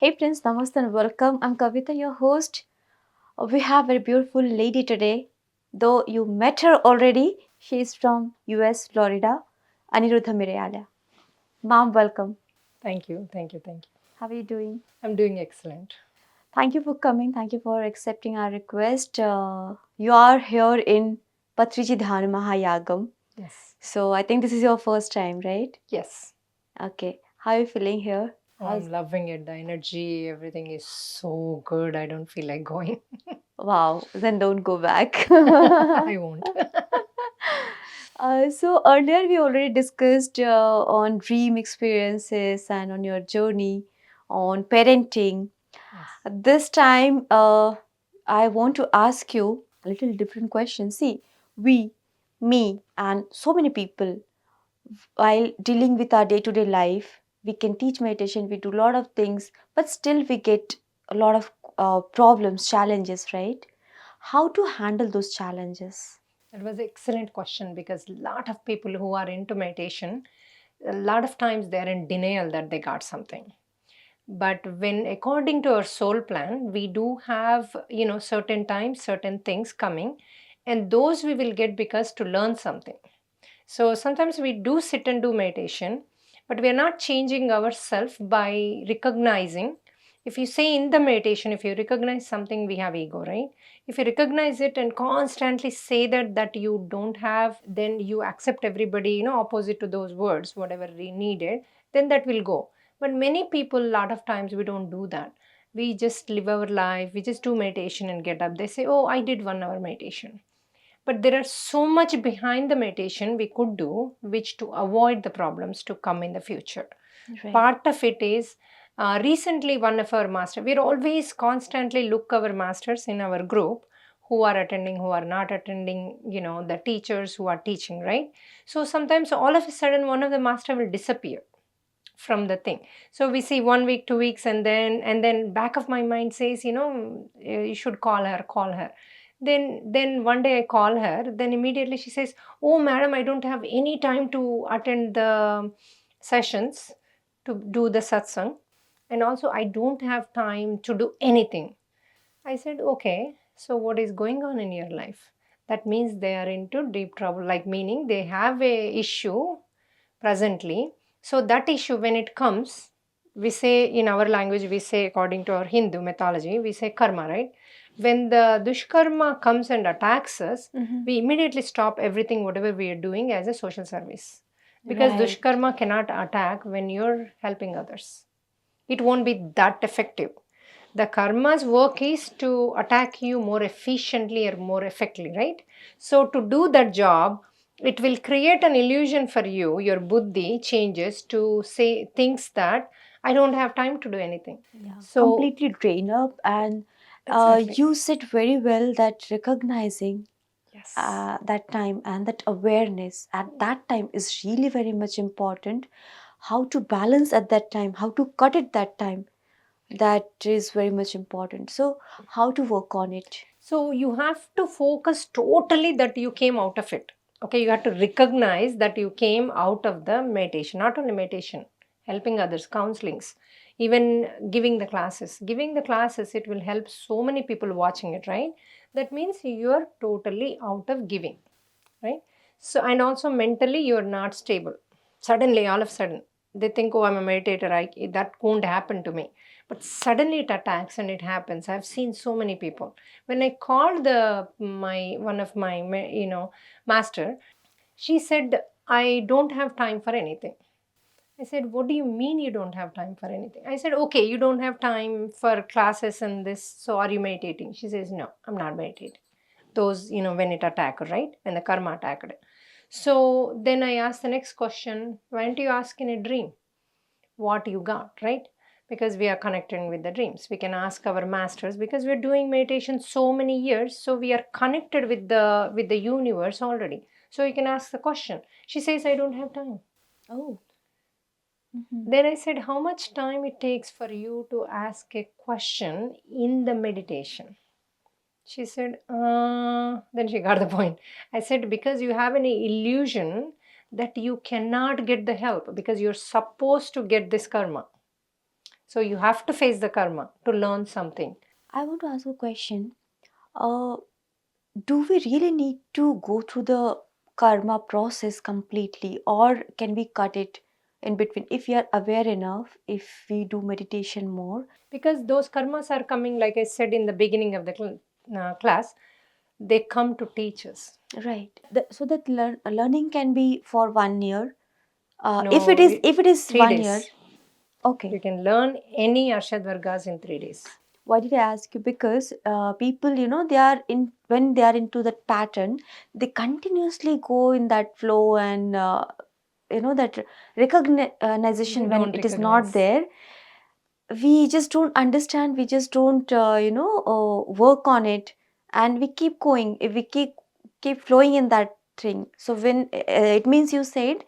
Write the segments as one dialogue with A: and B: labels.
A: Hey Prince, namaste and welcome. I'm Kavita, your host. We have a beautiful lady today. Though you met her already, she's from US, Florida, Aniruddha Miryala. Mom, welcome.
B: Thank you, thank you, thank you.
A: How are you doing?
B: I'm doing excellent.
A: Thank you for coming. Thank you for accepting our request. You are here in Patriji Dhan Mahayagam.
B: Yes,
A: So I think this is your first time, right?
B: yes.
A: Okay. How are you feeling here?
B: Oh, I'm loving it. The energy, everything is so good. I don't feel like going.
A: Wow, then don't go back.
B: I won't.
A: So earlier we already discussed on dream experiences and on your journey on parenting.
B: Yes.
A: This time, I want to ask you a little different question. See, we, me, and so many people, while dealing with our day-to-day life, we can teach meditation, we do a lot of things, but still we get a lot of problems, challenges, right? How to handle those challenges?
B: That was an excellent question because a lot of people who are into meditation, a lot of times they're in denial that they got something. But when according to our soul plan, we do have, certain times, certain things coming, and those we will get because to learn something. So sometimes we do sit and do meditation, but we are not changing ourselves by recognizing. If you say in the meditation, if you recognize something, we have ego, right? If you recognize it and constantly say that you don't have, then you accept everybody, opposite to those words, whatever we needed, then that will go. But many people, a lot of times, we don't do that. We just live our life, we just do meditation and get up. They say, oh, I did 1 hour meditation, but there are so much behind the meditation we could do, which to avoid the problems to come in the future.
A: Right.
B: Part of it is recently one of our master. We're always constantly look our masters in our group who are attending, who are not attending. The teachers who are teaching, right? So sometimes all of a sudden one of the master will disappear from the thing. So we see 1 week, 2 weeks, and then back of my mind says, you should call her. Then one day I call her, then immediately she says, oh madam, I don't have any time to attend the sessions, to do the satsang, and also I don't have time to do anything. I said, okay, so what is going on in your life? That means they are into deep trouble, like meaning they have a issue presently. So that issue, when it comes, we say in our language, we say according to our Hindu mythology, we say karma, right? When the dushkarma comes and attacks us, we immediately stop everything, whatever we are doing as a social service. Because
A: Right.
B: dushkarma cannot attack when you're helping others. It won't be that effective. The karma's work is to attack you more efficiently or more effectively, right? So to do that job, it will create an illusion for you. Your buddhi changes to say things that I don't have time to do anything.
A: Yeah,
B: So
A: completely drain up. And
B: exactly.
A: you said very well that recognizing
B: Yes.
A: that time and that awareness at that time is really very much important. How to balance at that time, how to cut it that time, that is very much important. So, how to work on it?
B: So you have to focus totally that you came out of it. Okay, you have to recognize that you came out of the meditation, not only meditation, helping others, counselings, even giving the classes. Giving the classes, it will help so many people watching it, right? That means you are totally out of giving, right? So, and also mentally, you're not stable. Suddenly, all of a sudden, they think, oh, I'm a meditator, that won't happen to me. But suddenly it attacks and it happens. I've seen so many people. When I called one of my master, she said, I don't have time for anything. I said, what do you mean you don't have time for anything? I said, okay, you don't have time for classes and this, so are you meditating? She says, no, I'm not meditating. Those, when it attacked, right? When the karma attacked. So then I asked the next question, why don't you ask in a dream what you got, right? Because we are connecting with the dreams. We can ask our masters because we're doing meditation so many years. So we are connected with the universe already. So you can ask the question. She says, I don't have time.
A: Oh.
B: Then I said, how much time it takes for you to ask a question in the meditation? She said, then she got the point. I said, because you have an illusion that you cannot get the help because you're supposed to get this karma. So you have to face the karma to learn something.
A: I want to ask a question. Uh, do we really need to go through the karma process completely, or can we cut it in between if we are aware enough, if we do meditation more?
B: Because those karmas are coming, like I said in the beginning of the class, they come to teach us.
A: Right. So that learning can be for 1 year. If it
B: No,
A: is if it is
B: three
A: 1 year,
B: days.
A: okay.
B: You can learn any Arshad Vargas in 3 days.
A: Why did I ask you? Because people, they are in when they are into that pattern, they continuously go in that flow, and that
B: They
A: recognition when
B: don't
A: it is not
B: recognize.
A: there, we just don't understand. We just don't work on it, and we keep going. If we keep flowing in that thing, so when it means you said,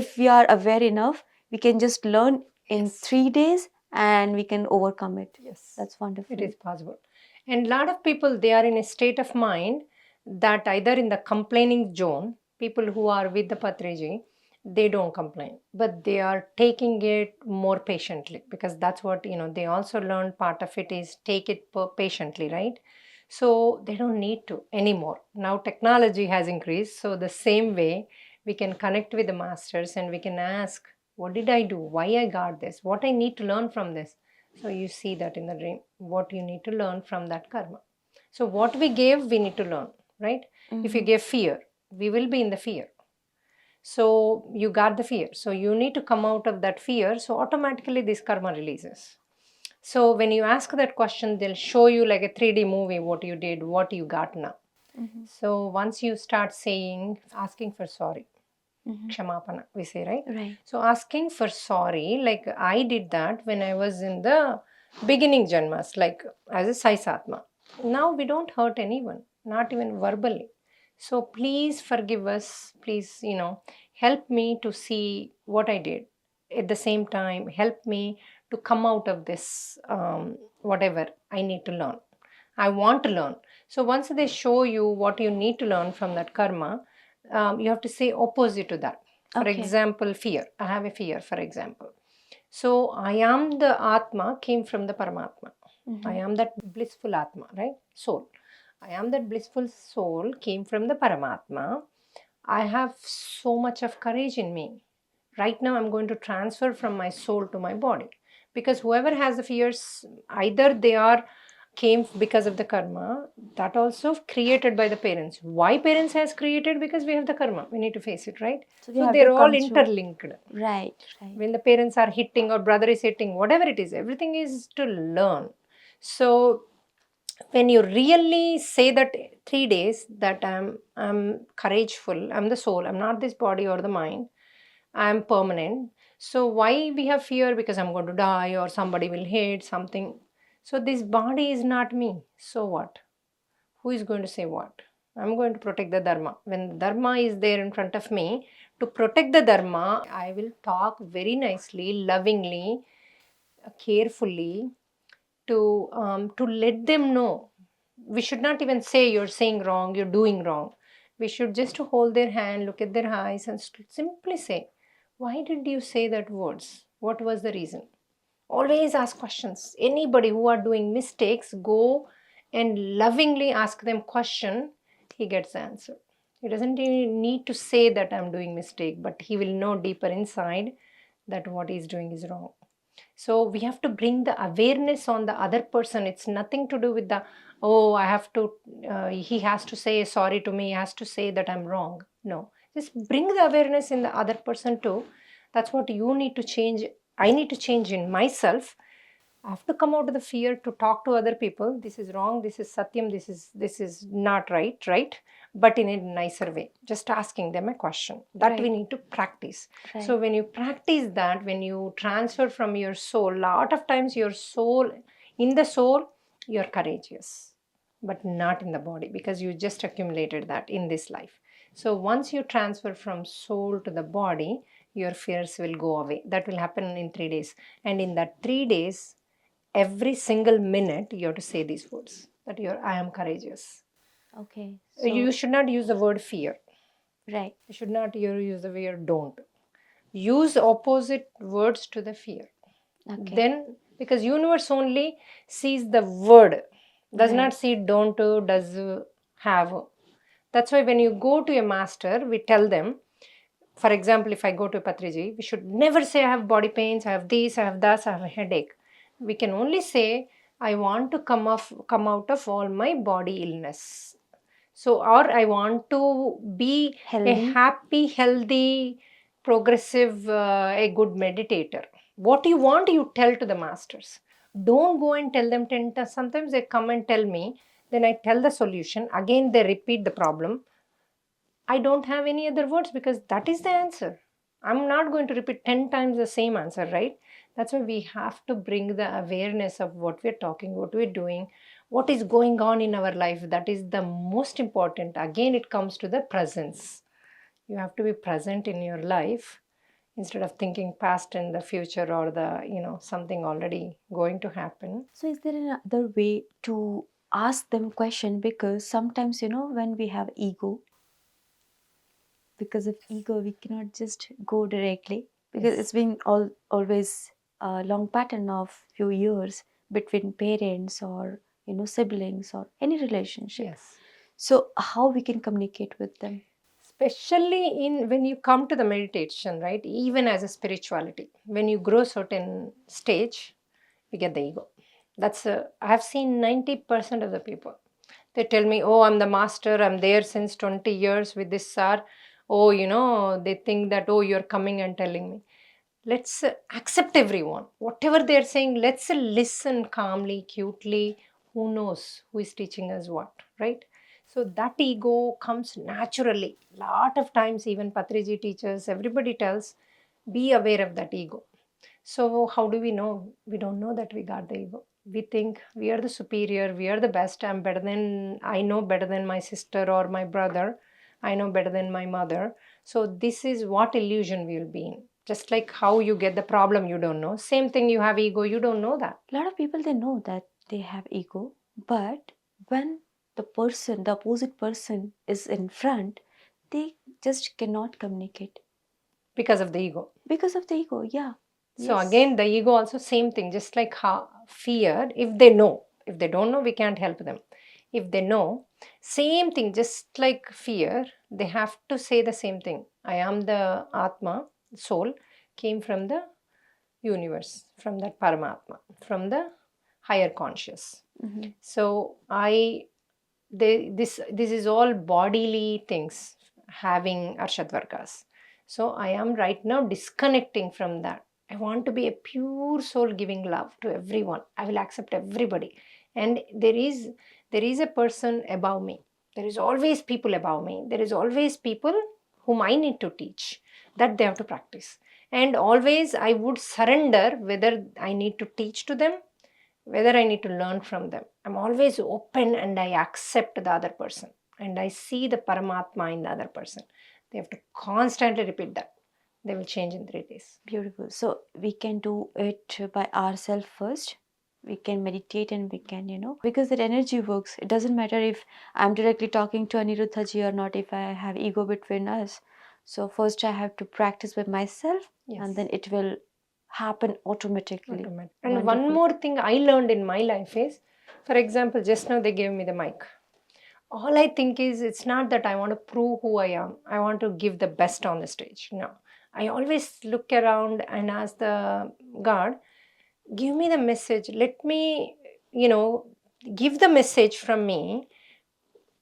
A: if we are aware enough, we can just learn in
B: Yes.
A: 3 days and we can overcome it.
B: Yes,
A: That's
B: it
A: wonderful.
B: is possible. And a lot of people, they are in a state of mind that either in the complaining zone, people who are with the Patriji, they don't complain, but they are taking it more patiently, because that's what, they also learn. Part of it is take it patiently, right? So they don't need to anymore. Now technology has increased. So the same way we can connect with the masters and we can ask, what did I do? Why I got this? What I need to learn from this? So you see that in the dream, what you need to learn from that karma. So what we gave, we need to learn, right? If you
A: Mhm.
B: gave fear, we will be in the fear. So you got the fear. So you need to come out of that fear. So automatically this karma releases. So when you ask that question, they'll show you like a 3D movie what you did, what you got now.
A: Mhm.
B: So once you start saying, asking for sorry,
A: Mhm.
B: kshamapana, we say, right?
A: Right.
B: So asking for sorry, like I did that when I was in the beginning janmas, like as a Saisatma. Now we don't hurt anyone, not even verbally. So please forgive us. Please, help me to see what I did. At the same time, help me to come out of this, whatever I need to learn. I want to learn. So once they show you what you need to learn from that karma, you have to say opposite to that. For
A: Okay.
B: example, fear. I have a fear, for example. So I am the Atma came from the Paramatma. I
A: Mhm.
B: am that blissful Atma, right? Soul. I am that blissful soul came from the Paramatma. I have so much of courage in me. Right now, I'm going to transfer from my soul to my body. Because whoever has the fears, either they are came because of the karma, that also created by the parents. Why parents has created? Because we have the karma. We need to face it, right?
A: So we
B: So
A: have to
B: they're all
A: come through.
B: interlinked.
A: Right. Right.
B: When the parents are hitting or brother is hitting, whatever it is, everything is to learn. So when you really say that 3 days that I'm courageful, I'm the soul, I'm not this body or the mind, I'm permanent. So why we have fear? Because I'm going to die or somebody will hate something. So this body is not me. So what? Who is going to say what? I'm going to protect the dharma. When the dharma is there in front of me, to protect the dharma, I will talk very nicely, lovingly, carefully, to let them know. We should not even say you're saying wrong, you're doing wrong. We should just hold their hand, look at their eyes, and simply say, "Why did you say that words? What was the reason?" Always ask questions. Anybody who are doing mistakes, go and lovingly ask them question. He gets the answer. He doesn't even need to say that I'm doing mistake, but he will know deeper inside that what he's doing is wrong. So we have to bring the awareness on the other person. It's nothing to do with the, oh, I have to, he has to say sorry to me, he has to say that I'm wrong. No, just bring the awareness in the other person too. That's what you need to change. I need to change in myself. I have to come out of the fear to talk to other people. This is wrong. This is satyam. This is not right. Right, but in a nicer way. Just asking them a question that we
A: Right.
B: need to practice. So
A: Right.
B: when you practice that, when you transfer from your soul, lot of times your soul, in the soul, you're courageous, but not in the body because you just accumulated that in this life. So once you transfer from soul to the body, your fears will go away. That will happen in 3 days. And in that 3 days, every single minute you have to say these words that I am courageous.
A: Okay.
B: You
A: So
B: should not use the word fear.
A: right.
B: You should not use the word don't. Use opposite words to the fear.
A: Okay.
B: Then because universe only sees the word, does
A: Right.
B: not see don't, does, have. That's why when you go to a master, we tell them, for example, if I go to Patriji, we should never say I have body pains, I have this, I have that, I have a headache. We can only say I want to come out of all my body illness. So, or I want to be a
A: Healthy.
B: happy, healthy, progressive, a good meditator. What you want, you tell to the masters. Don't go and tell them 10 times. Sometimes they come and tell me, then I tell the solution. Again, they repeat the problem. I don't have any other words because that is the answer. I'm not going to repeat 10 times the same answer, right? That's why we have to bring the awareness of what we're talking, what we're doing, what is going on in our life. That is the most important. Again, it comes to the presence. You have to be present in your life instead of thinking past and the future, or the, something already going to happen.
A: So is there another way to ask them question? Because sometimes, when we have ego, because of ego, we cannot just go directly, because
B: Yes.
A: it's been always a long pattern of few years between parents or siblings or any relationship.
B: Yes.
A: So how we can communicate with them?
B: Especially in when you come to the meditation, right? Even as a spirituality, when you grow certain stage, you get the ego. I have seen 90% of the people, they tell me, oh, I'm the master, I'm there since 20 years with this sir. Oh, they think that, oh, you're coming and telling me. Let's accept everyone whatever they're saying. Let's listen calmly, cutely. Who knows who is teaching us what, right? So that ego comes naturally. Lot of times even Patriji teachers, everybody tells, be aware of that ego. So how do we know? We don't know that we got the ego. We think we are the superior, we are the best, I know better than my sister or my brother, I know better than my mother. So this is what illusion we will be in. Just like how you get the problem you don't know. Same thing, you have ego, you don't know that.
A: A lot of people, they know that they have ego, but when the opposite person is in front, they just cannot communicate
B: Because of the ego.
A: because of the ego. Yeah.
B: So
A: Yes.
B: again, the ego also same thing, just like how fear, if they know, if they don't know, we can't help them. If they know, same thing, just like fear, they have to say the same thing. I am the Atma, soul, came from the universe, from that Paramatma, from the higher conscious.
A: Mhm.
B: So this is all bodily things having Arshadvargas. So I am right now disconnecting from that. I want to be a pure soul giving love to everyone. I will accept everybody. And there is a person above me. There is always people above me. There is always people whom I need to teach. That they have to practice. And always I would surrender whether I need to teach to them, whether I need to learn from them. I'm always open and I accept the other person and I see the Paramatma in the other person. They have to constantly repeat that. They will change in 3 days.
A: Beautiful. So we can do it by ourselves first. We can meditate and we can, because that energy works. It doesn't matter if I'm directly talking to Aniruddha ji or not, if I have ego between us. So first I have to practice with myself, and
B: Yes.
A: then it will happen automatically.
B: Automatic. And one
A: Wonderful.
B: more thing I learned in my life is, for example, just now they gave me the mic. All I think is, it's not that I want to prove who I am. I want to give the best on the stage. No. I always look around and ask the God, give me the message. Let me, give the message from me.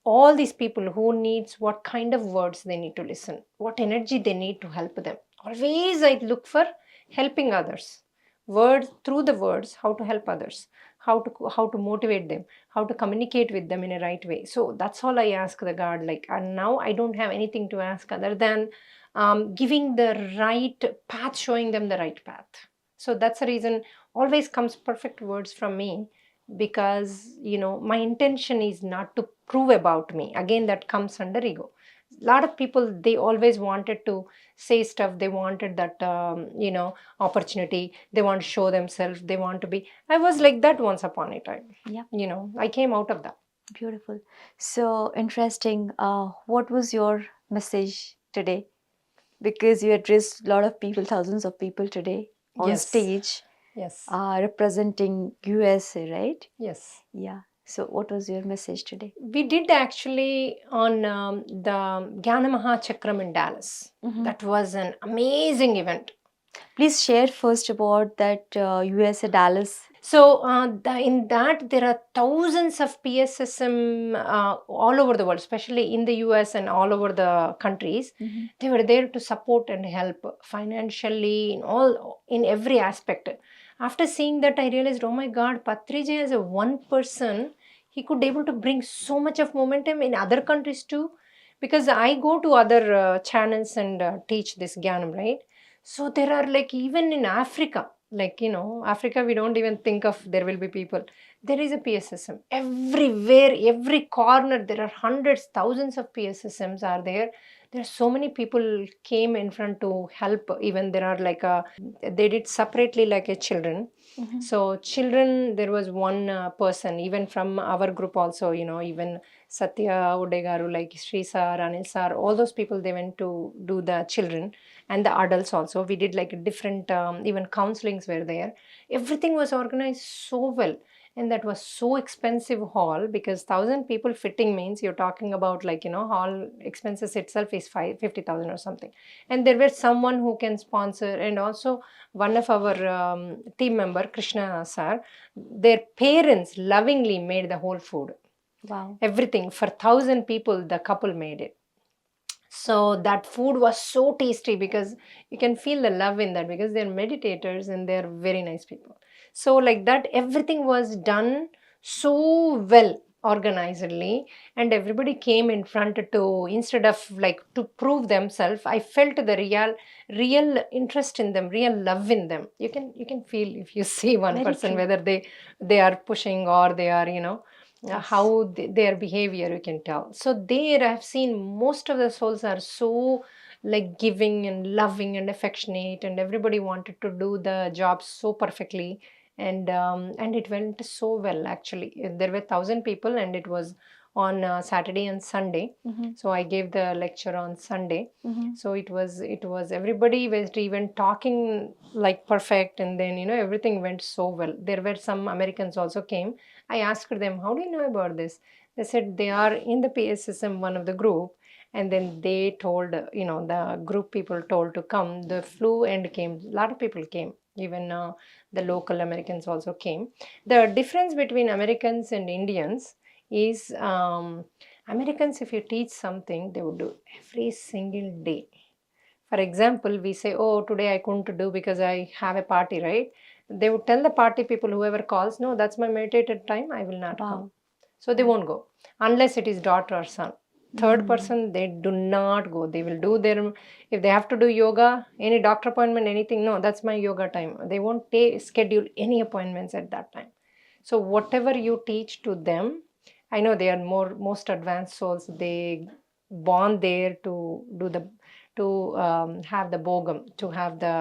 B: All these people who needs, what kind of words they need to listen, what energy they need to help them. Always I look for helping others. Words, through the words, how to help others, how to motivate them, how to communicate with them in a right way. So that's all I ask the God. Like, and now I don't have anything to ask other than giving the right path, showing them the right path. So that's the reason always comes perfect words from me, because my intention is not to prove about me. Again, that comes under ego. A lot of people, they always wanted to say stuff, they wanted that opportunity, they want to show themselves, they want to be. I was like that once upon a time.
A: Yeah.
B: I came out of that.
A: Beautiful. So interesting. What was your message today? Because you addressed a lot of people, thousands of people today on
B: Yes.
A: stage.
B: Yes.
A: representing USA, right?
B: Yes.
A: Yeah. So, what was your message today?
B: We did actually on the Gyanamaha Chakram in Dallas.
A: Mhm.
B: That was an amazing event.
A: Please share first about that USA Dallas.
B: So in that there are thousands of PSSM all over the world, especially in the US and all over the countries.
A: Mhm.
B: They were there to support and help financially in every aspect. After seeing that, I realized, oh my God, Patriji as a one person, he could able to bring so much of momentum in other countries too. Because I go to other channels and teach this Gyanam, right? So there are like even in Africa, like Africa, we don't even think of there will be people. There is a PSSM everywhere, every corner. There are hundreds, thousands of PSSMs are there. There are so many people came in front to help. Even there are like they did separately like a children.
A: Mhm.
B: So children, there was one person even from our group also. Even Satya Udegaru, like Sri Sir, Anil Sir, all those people, they went to do the children and the adults also. We did like different even counselings were there. Everything was organized so well, and that was so expensive hall, because 1,000 people fitting means you're talking about like hall expenses itself is 50,000 or something. And there were someone who can sponsor, and also one of our team member Krishna sir, their parents lovingly made the whole food,
A: Wow.
B: everything for 1,000 people. The couple made it. So that food was so tasty, because you can feel the love in that, because they're meditators and they're very nice people. So like that, everything was done so well organizedly, and everybody came in front to, instead of like to prove themselves, I felt the real interest in them, real love in them. You can feel if you see one
A: Very
B: person,
A: true.
B: whether they are pushing or they are
A: Yes.
B: how their behavior, you can tell. So there I've seen most of the souls are so like giving and loving and affectionate, and everybody wanted to do the job so perfectly. And it went so well. Actually, there were 1,000 people, and it was on Saturday and Sunday.
A: Mhm.
B: So I gave the lecture on Sunday.
A: Mhm.
B: So it was everybody was even talking like perfect, and then everything went so well. There were some Americans also came. I asked them, how do you know about this? They said they are in the PSSM, one of the group. And then they told, the group people told to come. The flew and came. A lot of people came. Even the local Americans also came. The difference between Americans and Indians is Americans, if you teach something, they would do every single day. For example, we say, oh, today I couldn't do because I have a party, right? They would tell the party people, whoever calls, no, that's my meditated time, I will not come.
A: Wow.
B: So they
A: Wow.
B: won't go unless it is daughter or son. Third person, they do not go. They will do their, if they have to do yoga, any doctor appointment, anything, no, that's my yoga time. They won't schedule any appointments at that time. So whatever you teach to them, I know they are most advanced souls. They born there to do the to have the bogam, to have the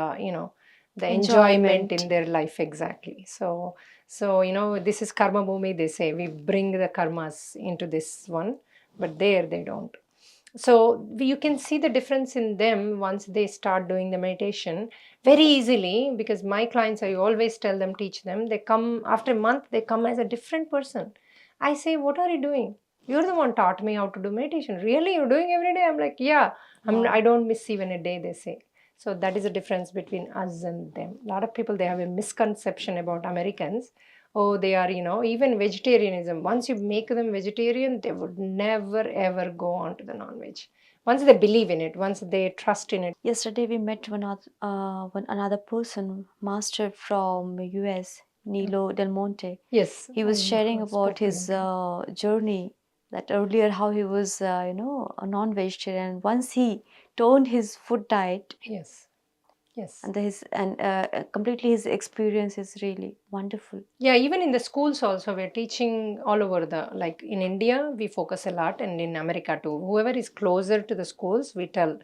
B: the enjoyment
A: Enjoyment.
B: in their life, exactly. So this is karma bhumi. They say we bring the karmas into this one, but there they don't. So you can see the difference in them once they start doing the meditation very easily, because my clients, I always tell them, teach them, they come after a month, they come as a different person. I say, what are you doing? You're the one taught me how to do meditation. Really? You're doing every day? I'm like, yeah.
A: Wow.
B: I don't miss even a day, they say. So that is the difference between us and them. A lot of people, they have a misconception about Americans. Oh, they are, even vegetarianism. Once you make them vegetarian, they would never ever go on to the non-veg. Once they believe in it, once they trust in it.
A: Yesterday we met one another person, master from US, Nilo Del Monte.
B: Yes,
A: He was
B: I
A: sharing about
B: spoke to him
A: his
B: too.
A: journey. That earlier how he was, a non-vegetarian. Once he toned his food diet,
B: Yes, yes.
A: and completely his experience is really wonderful.
B: Yeah, even in the schools also, we're teaching all over the, like in India, we focus a lot, and in America too. Whoever is closer to the schools, we tell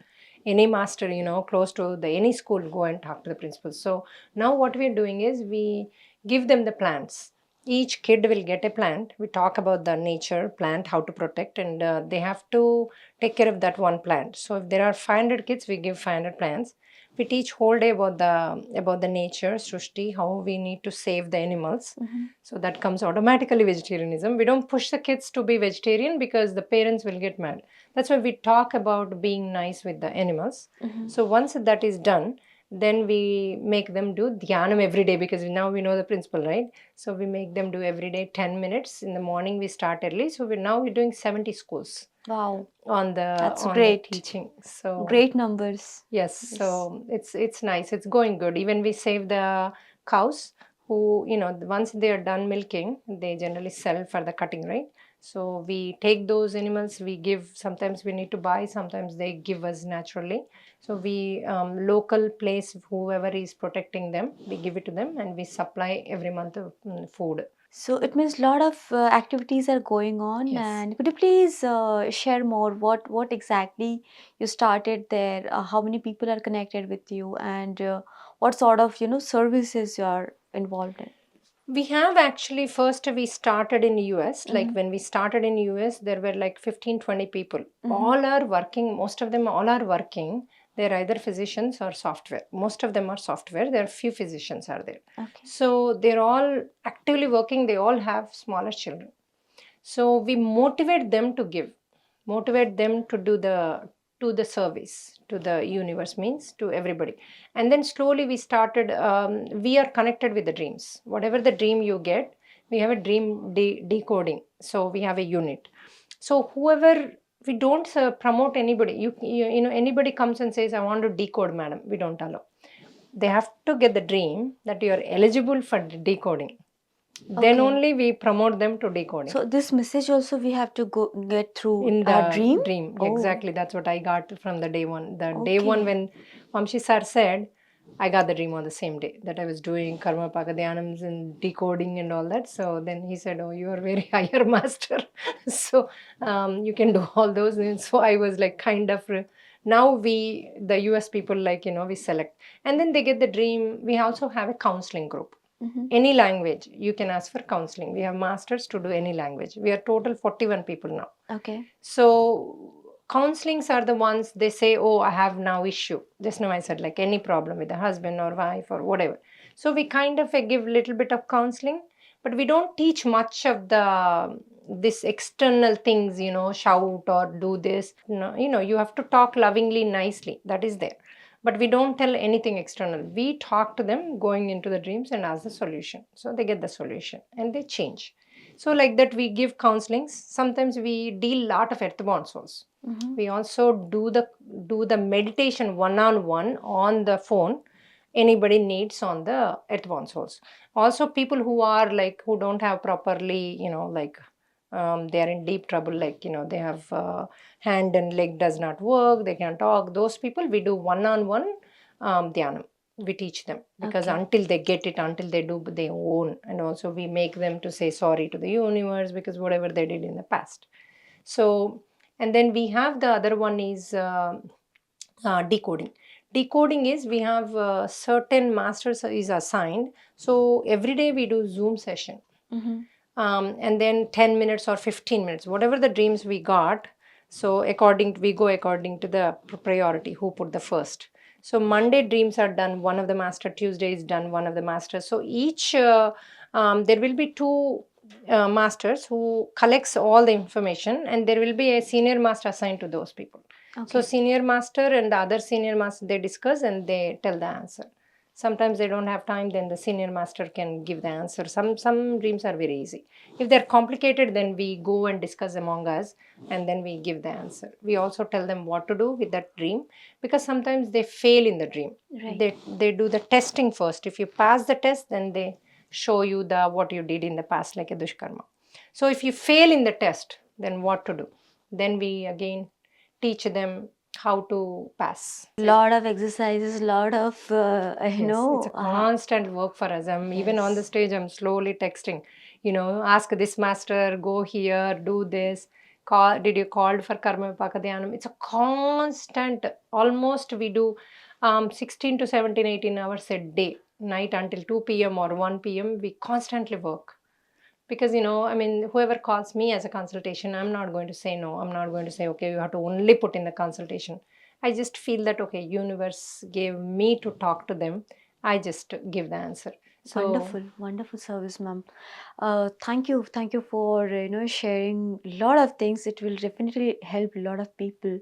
B: any master, close to the any school, go and talk to the principals. So now what we're doing is we give them the plants. Each kid will get a plant. We talk about the nature, plant, how to protect, and they have to take care of that one plant. So if there are 500 kids, we give 500 plants. We teach whole day about the nature, Srushti, how we need to save the animals. So that comes automatically vegetarianism. We don't push the kids to be vegetarian because the parents will get mad. That's why we talk about being nice with the animals. So once that is done, then we make them do dhyanam every day, because now we know the principle, right? So we make them do every day 10 minutes. In the morning we start early. So we're doing 70 schools
A: Wow,
B: on
A: that's
B: the
A: great.
B: teaching. So
A: Great numbers.
B: yes,
A: Yes.
B: so it's nice. It's going good. Even we save the cows who, once they are done milking, they generally sell for the cutting, right? So we take those animals, we give, sometimes we need to buy, sometimes they give us naturally. So we, local place, whoever is protecting them, we give it to them and we supply every month of food.
A: So it means a lot of activities are going on,
B: Yes.
A: and could you please share more? What exactly you started there? How many people are connected with you, and what sort of services you are involved in?
B: We have actually, first we started in US. Like
A: Mm-hmm.
B: when we started in US, there were like 15, 20 people.
A: Mm-hmm.
B: All are working, most of them all are working. They're either physicians or software. Most of them are software. There are few physicians are there.
A: Okay.
B: So they're all actively working. They all have smaller children. So we motivate them to give, motivate them to the service to the universe, means to everybody. And then slowly we started, we are connected with the dreams. Whatever the dream you get, we have a dream decoding. So we have a unit. So whoever, we don't promote anybody. Anybody comes and says, I want to decode, madam, we don't allow. They have to get the dream that you are eligible for decoding, then
A: Okay.
B: only we promote them to decoding.
A: So this message also we have to go get through
B: In
A: our
B: the
A: dream.
B: dream,
A: Oh,
B: exactly, that's what I got from the day one. The day one
A: okay.
B: when Vamshi sir said, I got the dream on the same day that I was doing karma pakadhyanams and decoding and all that. So then he said, oh, you are very higher master. So you can do all those. And so I was like kind of now we, the US people, like, we select, and then they get the dream. We also have a counseling group.
A: Mm-hmm.
B: Any language you can ask for counseling. We have masters to do any language. We are total 41 people now.
A: Okay.
B: So counselings are the ones, they say, oh, I have now issue. Just now I said, like, any problem with the husband or wife or whatever. So we kind of give little bit of counseling, but we don't teach much of the this external things, shout or do this. No, you have to talk lovingly, nicely. That is there. But we don't tell anything external. We talk to them going into the dreams and ask the solution. So they get the solution and they change. So like that, we give counselings. Sometimes we deal lot of earthborn souls.
A: Mm-hmm.
B: We also do the meditation one on the phone. Anybody needs on the earthborn souls. Also, people who are like, who don't have properly, like, they are in deep trouble, like, they have hand and leg does not work, they can talk. Those people, we do one-on-one dhyanam. We teach them, because
A: Okay.
B: until they get it, until they do they own, and also we make them to say sorry to the universe because whatever they did in the past. So, and then we have the other one is decoding. Decoding is, we have certain masters is assigned. So every day we do Zoom session,
A: Mm-hmm.
B: and then 10 minutes or 15 minutes, whatever the dreams we got. So we go according to the priority, who put the first. So Monday dreams are done, one of the master. Tuesday is done, one of the masters. So each there will be two masters who collects all the information, and there will be a senior master assigned to those people. So
A: Okay.
B: senior master and the other senior master, they discuss and they tell the answer. Sometimes they don't have time, then the senior master can give the answer. Some dreams are very easy. If they're complicated, then we go and discuss among us, and then we give the answer. We also tell them what to do with that dream, because sometimes they fail in the dream.
A: Right.
B: They do the testing first. If you pass the test, then they show you the what you did in the past, like a dushkarma. So if you fail in the test, then what to do? Then we again teach them how to pass.
A: Lot of exercises, lot of
B: Yes, it's a constant work for us. I'm even on the
A: yes.
B: stage, I'm slowly texting, ask this master, go here, do this. Call, did you call for Karma Pakadhyanam? It's a constant, almost we do 16 to 17, 18 hours a day, night until 2 p.m. or 1 p.m. We constantly work. Because, I mean, whoever calls me as a consultation, I'm not going to say no. I'm not going to say, okay, you have to only put in the consultation. I just feel that, okay, universe gave me to talk to them. I just give the answer. So
A: Wonderful, wonderful service, ma'am. Thank you for sharing a lot of things. It will definitely help a lot of people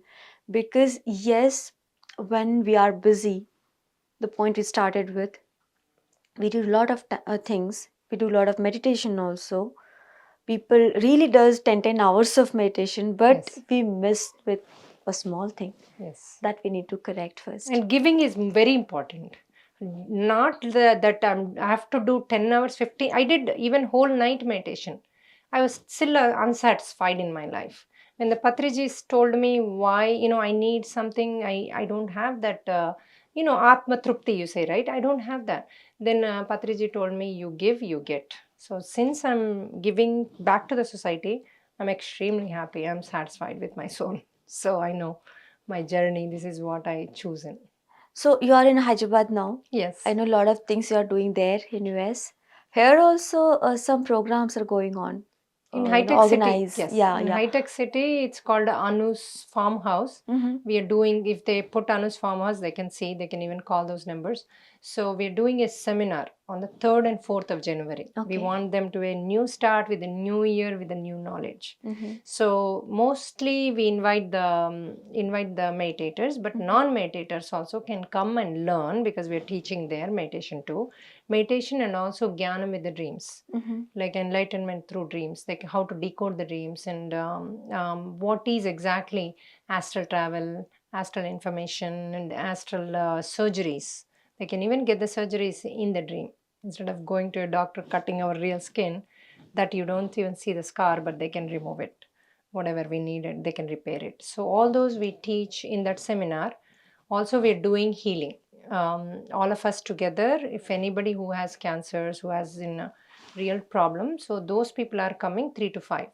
A: because yes, when we are busy, the point we started with, we do a lot of things. We do a lot of meditation also. People really does 10 hours of meditation, but
B: yes,
A: we miss with a small thing
B: yes.
A: that we need to correct first.
B: And giving is very important. Not that I have to do 10 hours, 15. I did even whole night meditation. I was still unsatisfied in my life. When the Patrijis told me why, I need something, I don't have that, Atma Trupti, you say, right? I don't have that. Then Patriji told me, you give, you get. So since I'm giving back to the society, I'm extremely happy. I'm satisfied with my soul. So I know my journey, this is what I chosen.
A: So you are in Hyderabad now. I
B: Yes.
A: know a lot of things you are doing there in US. Here also some programs are going on.
B: In High Tech City,
A: Organize.
B: yes.
A: Yeah,
B: In
A: yeah.
B: High Tech City, it's called Anu's Farmhouse.
A: Mm-hmm.
B: We are doing, if they put Anu's Farmhouse, they can see, they can even call those numbers. So we're doing a seminar on the 3rd and 4th of January. We
A: Okay.
B: want them to a new start with a new year with a new knowledge.
A: Mm-hmm.
B: So mostly we invite the meditators, but
A: Mm-hmm.
B: non-meditators also can come and learn because we're teaching their meditation too. Meditation and also Jnanam with the dreams,
A: Mm-hmm.
B: like enlightenment through dreams, like how to decode the dreams, and what is exactly astral travel, astral information, and astral surgeries. They can even get the surgeries in the dream instead of going to a doctor cutting our real skin that you don't even see the scar, but they can remove it. Whatever we needed, they can repair it. So all those we teach in that seminar. Also, we're doing healing. All of us together, if anybody who has cancers, who has in a real problem, so those people are coming 3 to 5.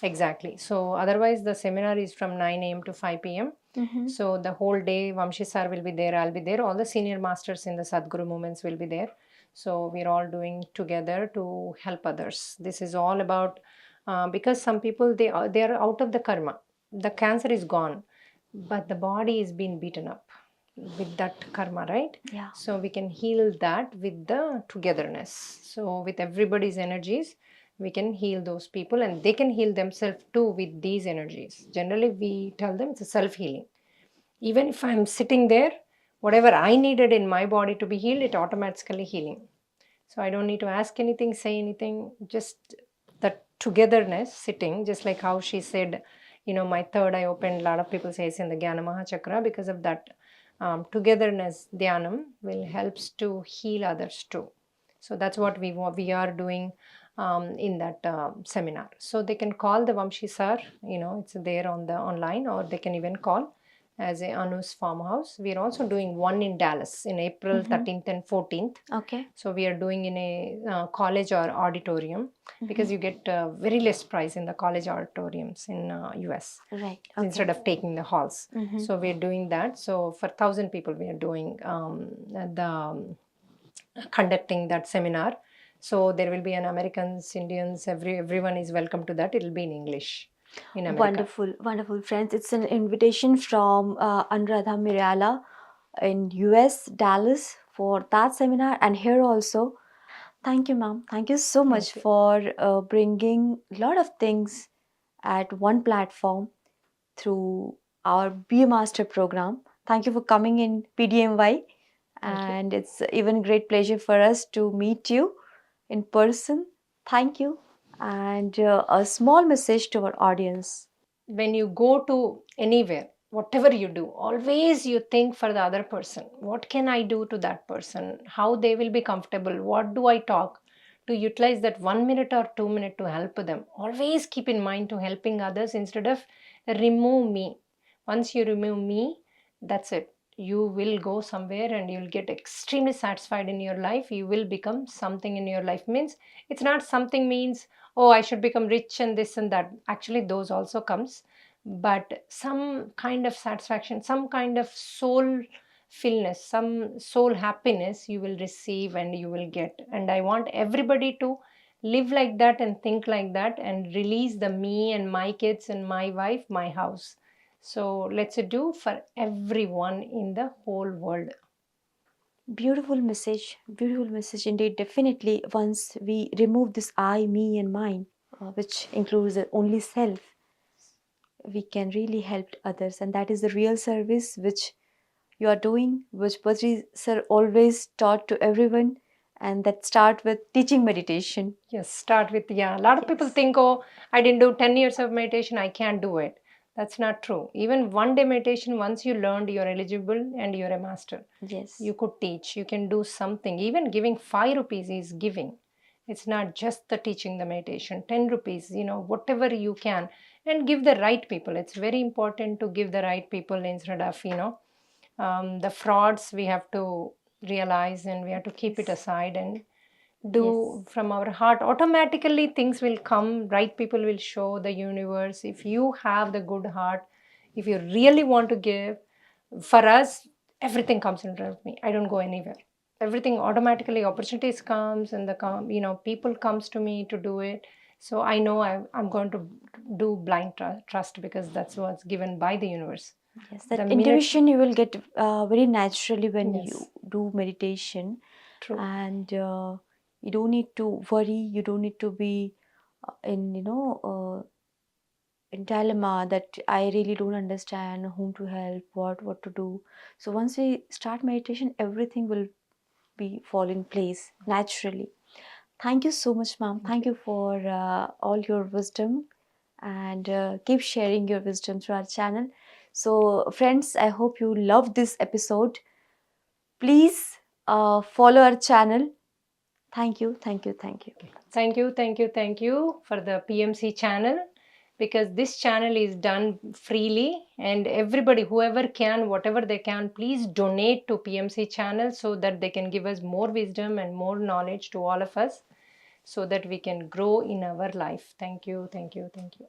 B: Exactly. So otherwise, the seminar is from 9 a.m. to 5 p.m.
A: Mm-hmm.
B: So the whole day, Vamshi sir will be there, I'll be there. All the senior masters in the Sadhguru movements will be there. So we're all doing together to help others. This is all about because some people they are out of the karma. The cancer is gone, but the body is being beaten up with that karma, right?
A: Yeah.
B: So we can heal that with the togetherness. So with everybody's energies, we can heal those people, and they can heal themselves too with these energies. Generally, we tell them it's a self healing. Even if I'm sitting there, whatever I needed in my body to be healed, it automatically healing. So I don't need to ask anything, say anything, just that togetherness sitting, just like how she said, my third eye opened. A lot of people say it's in the Jnana Mahachakra because of that togetherness. Dhyanam will helps to heal others too. So that's what we are doing in that seminar. So they can call the Vamshi sir, it's there on the online, or they can even call as a Anu's Farmhouse. We are also doing one in Dallas in April
A: Mm-hmm.
B: 13th and 14th.
A: Okay.
B: So we are doing in a college or auditorium because
A: Mm-hmm.
B: you get very less price in the college auditoriums in US
A: Right.
B: instead
A: Okay.
B: of taking the halls.
A: Mm-hmm.
B: So we're doing that. So for 1,000 people, we are doing conducting that seminar. So there will be an Americans, Indians, everyone is welcome to that. It will be in English in America.
A: Wonderful, wonderful friends. It's an invitation from Anuradha Miryala in US, Dallas for that seminar, and here also. Thank you, ma'am. Thank you so much
B: Thank you.
A: for bringing a lot of things at one platform through our Be a Master program. Thank you for coming in PDMY,
B: Thank you.
A: and it's even great pleasure for us to meet you in person. Thank you, and a small message to our audience.
B: When you go to anywhere, whatever you do, always you think for the other person. What can I do to that person? How they will be comfortable? What do I talk? To utilize that 1 minute or 2 minute to help them. Always keep in mind to helping others instead of remove me. Once you remove me, that's it. You will go somewhere and you'll get extremely satisfied in your life. You will become something in your life. Means it's not something means, oh, I should become rich and this and that. Actually, those also comes, but some kind of satisfaction, some kind of soul fullness, some soul happiness you will receive and you will get. And I want everybody to live like that and think like that and release the me and my kids and my wife, my house. So let's do for everyone in the whole world.
A: Beautiful message indeed. Definitely, once we remove this I, me, and mine, which includes the only self, we can really help others, and that is the real service which you are doing, which Patri sir always taught to everyone, and that start with teaching meditation.
B: Yes, start with, yeah. A lot of people
A: Yes.
B: think, oh, I didn't do 10 years of meditation, I can't do it. That's not true. Even one day meditation, once you learned, you're eligible and you're a master.
A: Yes.
B: You could teach, you can do something. Even giving 5 rupees is giving. It's not just the teaching the meditation. 10 rupees, whatever you can. And give the right people. It's very important to give the right people instead of, the frauds we have to realize, and we have to keep it
A: Yes.
B: aside and
A: Yes.
B: do from our heart. Automatically things will come, right people will show the universe. If you have the good heart, if you really want to give, for us everything comes in front of me. I don't go anywhere. Everything automatically, opportunities comes, and people comes to me to do it. So I know I'm going to do blind trust, because that's what's given by the universe.
A: Yes,
B: The
A: that
B: minute,
A: intuition you will get very naturally when
B: yes,
A: you do meditation,
B: true.
A: and you don't need to worry. You don't need to be in in dilemma that I really don't understand whom to help, what to do. So once we start meditation, everything will be fall in place naturally. Thank you so much, ma'am.
B: Thank
A: Thank
B: you.
A: you for all your wisdom, and keep sharing your wisdom through our channel. So, friends, I hope you loved this episode. Please follow our channel. Thank you, thank you, thank you.
B: Thank you for the PMC channel, because this channel is done freely, and everybody, whoever can, whatever they can, please donate to PMC channel so that they can give us more wisdom and more knowledge to all of us, so that we can grow in our life. Thank you, thank you, thank you.